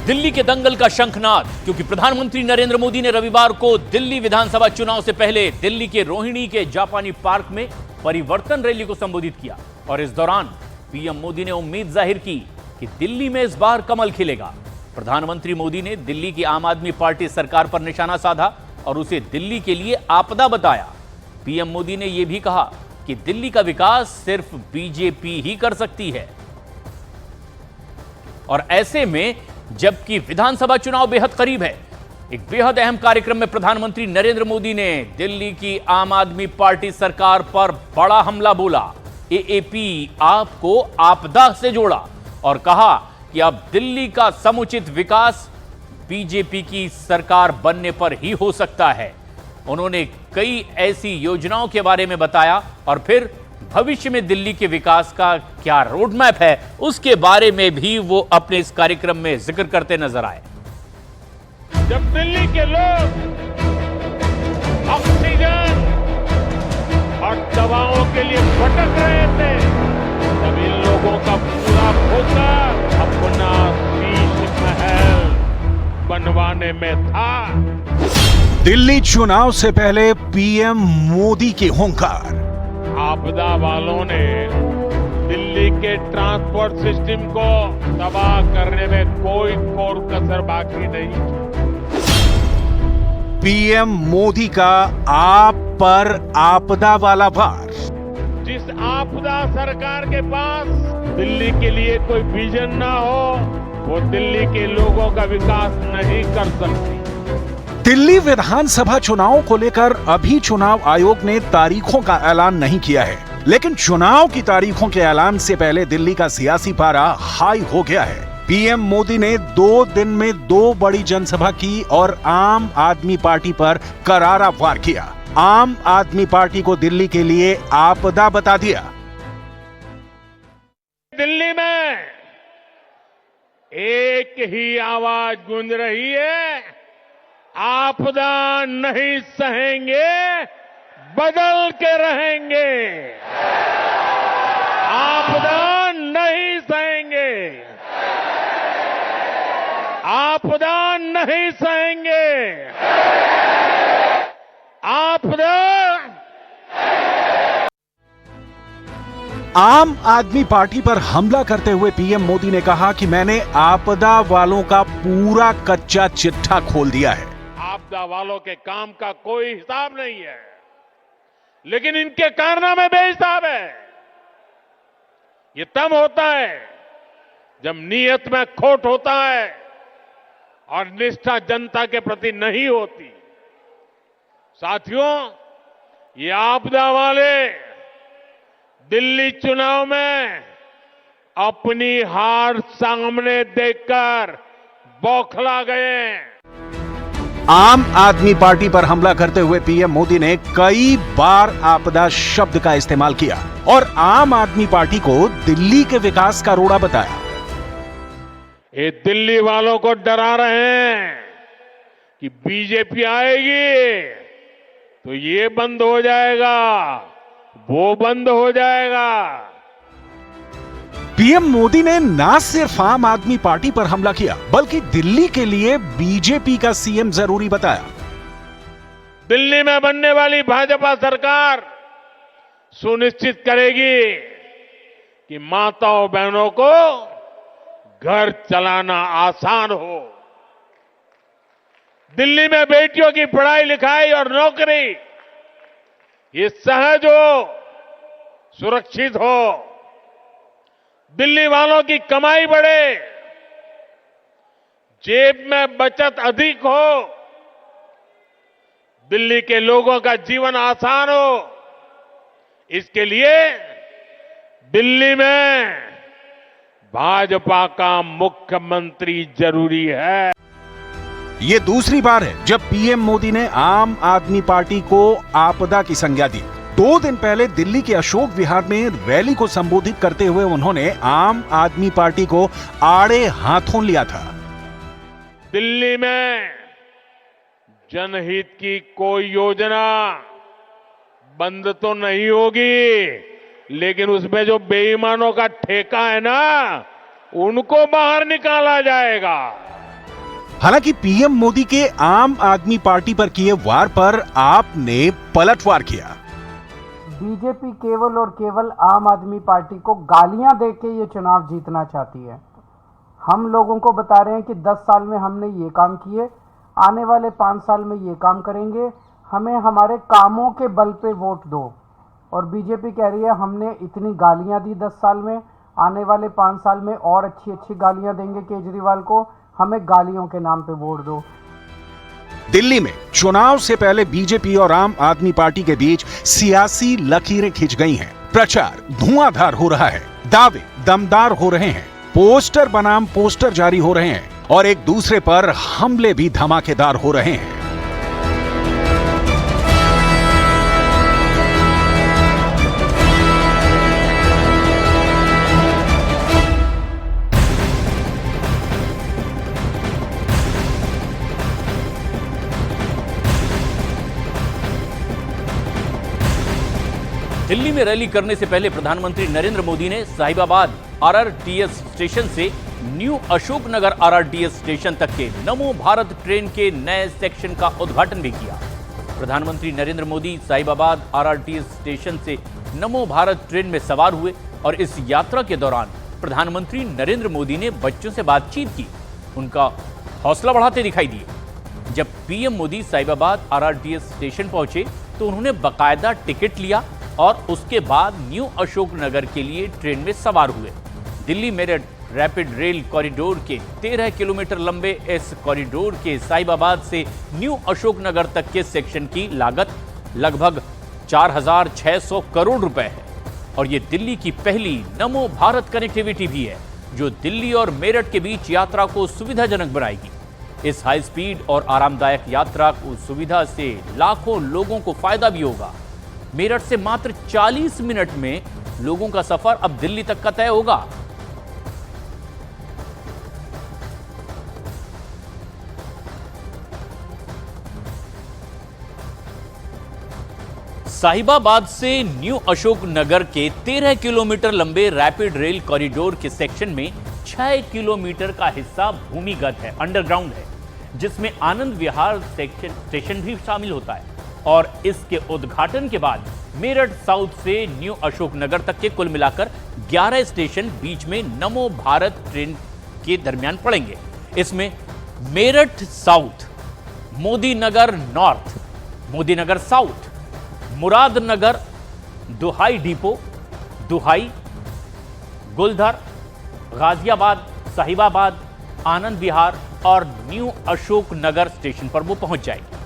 दिल्ली के दंगल का शंखनाद, क्योंकि प्रधानमंत्री नरेंद्र मोदी ने रविवार को दिल्ली विधानसभा चुनाव से पहले दिल्ली के रोहिणी के जापानी पार्क में परिवर्तन रैली को संबोधित किया और इस दौरान पीएम मोदी ने उम्मीद जाहिर की कि दिल्ली में इस बार कमल खिलेगा। प्रधानमंत्री मोदी ने दिल्ली की आम आदमी पार्टी सरकार पर निशाना साधा और उसे दिल्ली के लिए आपदा बताया। पीएम मोदी ने यह भी कहा कि दिल्ली का विकास सिर्फ बीजेपी ही कर सकती है। और ऐसे में जबकि विधानसभा चुनाव बेहद करीब है, एक बेहद अहम कार्यक्रम में प्रधानमंत्री नरेंद्र मोदी ने दिल्ली की आम आदमी पार्टी सरकार पर बड़ा हमला बोला। एएपी आपको आपदा से जोड़ा और कहा कि अब दिल्ली का समुचित विकास बीजेपी की सरकार बनने पर ही हो सकता है। उन्होंने कई ऐसी योजनाओं के बारे में बताया और फिर भविष्य में दिल्ली के विकास का क्या रोड मैप है उसके बारे में भी वो अपने इस कार्यक्रम में जिक्र करते नजर आए। जब दिल्ली के लोग ऑक्सीजन और दवाओं के लिए भटक रहे थे, तब इन लोगों का पूरा फोकस अपना शीश महल बनवाने में था। दिल्ली चुनाव से पहले पीएम मोदी की हुंकार। आपदा वालों ने दिल्ली के ट्रांसपोर्ट सिस्टम को तबाह करने में कोई कोर कसर बाकी नहीं। पीएम मोदी का आप पर आपदा वाला भार। जिस आपदा सरकार के पास दिल्ली के लिए कोई विजन ना हो, वो दिल्ली के लोगों का विकास नहीं कर सकती। दिल्ली विधानसभा चुनाव को लेकर अभी चुनाव आयोग ने तारीखों का ऐलान नहीं किया है, लेकिन चुनाव की तारीखों के ऐलान से पहले दिल्ली का सियासी पारा हाई हो गया है। पीएम मोदी ने 2 दिन में 2 बड़ी जनसभा की और आम आदमी पार्टी पर करारा वार किया। आम आदमी पार्टी को दिल्ली के लिए आपदा बता दिया। दिल्ली में एक ही आवाज गूंज रही है, आपदा नहीं सहेंगे, बदल के रहेंगे। आपदा नहीं सहेंगे, आपदा नहीं सहेंगे, आपदा। आम आदमी पार्टी पर हमला करते हुए पीएम मोदी ने कहा कि मैंने आपदा वालों का पूरा कच्चा चिट्ठा खोल दिया है। आपदा वालों के काम का कोई हिसाब नहीं है, लेकिन इनके कारनामे बेहिसाब है। ये तब होता है जब नीयत में खोट होता है और निष्ठा जनता के प्रति नहीं होती। साथियों, ये आपदा वाले दिल्ली चुनाव में अपनी हार सामने देखकर बौखला गए। आम आदमी पार्टी पर हमला करते हुए पीएम मोदी ने कई बार आपदा शब्द का इस्तेमाल किया और आम आदमी पार्टी को दिल्ली के विकास का रोड़ा बताया। ये दिल्ली वालों को डरा रहे हैं कि बीजेपी आएगी तो ये बंद हो जाएगा, वो बंद हो जाएगा। पीएम मोदी ने ना सिर्फ आम आदमी पार्टी पर हमला किया, बल्कि दिल्ली के लिए बीजेपी का सीएम जरूरी बताया। दिल्ली में बनने वाली भाजपा सरकार सुनिश्चित करेगी कि माताओं बहनों को घर चलाना आसान हो। दिल्ली में बेटियों की पढ़ाई लिखाई और नौकरी ये सहज हो, सुरक्षित हो। दिल्ली वालों की कमाई बढ़े, जेब में बचत अधिक हो, दिल्ली के लोगों का जीवन आसान हो। इसके लिए दिल्ली में भाजपा का मुख्यमंत्री जरूरी है। ये दूसरी बार है जब पीएम मोदी ने आम आदमी पार्टी को आपदा की संज्ञा दी। 2 दिन पहले दिल्ली के अशोक विहार में रैली को संबोधित करते हुए उन्होंने आम आदमी पार्टी को आड़े हाथों लिया था। दिल्ली में जनहित की कोई योजना बंद तो नहीं होगी, लेकिन उसमें जो बेईमानों का ठेका है ना, उनको बाहर निकाला जाएगा। हालांकि पीएम मोदी के आम आदमी पार्टी पर किए वार पर आपने पलटवार किया। बीजेपी केवल और केवल आम आदमी पार्टी को गालियां देके ये चुनाव जीतना चाहती है। हम लोगों को बता रहे हैं कि 10 साल में हमने ये काम किए, आने वाले 5 साल में ये काम करेंगे, हमें हमारे कामों के बल पे वोट दो। और बीजेपी कह रही है हमने इतनी गालियां दी 10 साल में, आने वाले 5 साल में और अच्छी अच्छी गालियां देंगे केजरीवाल को, हमें गालियों के नाम पे वोट दो। दिल्ली में चुनाव से पहले बीजेपी और आम आदमी पार्टी के बीच सियासी लकीरें खिंच गई हैं। प्रचार धुआंधार हो रहा है, दावे दमदार हो रहे हैं, पोस्टर बनाम पोस्टर जारी हो रहे हैं और एक दूसरे पर हमले भी धमाकेदार हो रहे हैं। दिल्ली में रैली करने से पहले प्रधानमंत्री नरेंद्र मोदी ने साहिबाबाद आरआरटीएस स्टेशन से न्यू अशोकनगर आरआरटीएस स्टेशन तक के नमो भारत ट्रेन के नए सेक्शन का उद्घाटन भी किया। प्रधानमंत्री नरेंद्र मोदी साहिबाबाद आरआरटीएस स्टेशन से नमो भारत ट्रेन में सवार हुए और इस यात्रा के दौरान प्रधानमंत्री नरेंद्र मोदी ने बच्चों से बातचीत की, उनका हौसला बढ़ाते दिखाई दिए। जब PM Modi Sahibabad RRTS station पहुंचे तो उन्होंने बाकायदा टिकट लिया और उसके बाद न्यू अशोकनगर के लिए ट्रेन में सवार हुए। Delhi Meerut rapid rail corridor के 13 किलोमीटर लंबे इस कॉरिडोर के साहिबाबाद से न्यू अशोकनगर तक के सेक्शन की लागत लगभग 4,600 करोड़ रुपए है और ये दिल्ली की पहली नमो भारत कनेक्टिविटी भी है जो दिल्ली और मेरठ के बीच यात्रा को सुविधाजनक बनाएगी। इस हाई स्पीड और आरामदायक यात्रा को सुविधा से लाखों लोगों को फायदा भी होगा। मेरठ से मात्र 40 मिनट में लोगों का सफर अब दिल्ली तक का तय होगा। साहिबाबाद से न्यू अशोकनगर के 13 किलोमीटर लंबे रैपिड रेल कॉरिडोर के सेक्शन में 6 किलोमीटर का हिस्सा भूमिगत है, अंडरग्राउंड है, जिसमें आनंद विहार स्टेशन भी शामिल होता है। और इसके उद्घाटन के बाद मेरठ साउथ से न्यू अशोकनगर तक के कुल मिलाकर 11 स्टेशन बीच में नमो भारत ट्रेन के दरमियान पड़ेंगे। इसमें मेरठ साउथ, मोदी नगर नॉर्थ, मोदी नगर साउथ, मुरादनगर, दुहाई डिपो, दुहाई, गुलधर, गाजियाबाद, साहिबाबाद, आनंद विहार और न्यू अशोकनगर स्टेशन पर वो पहुंच जाएगी।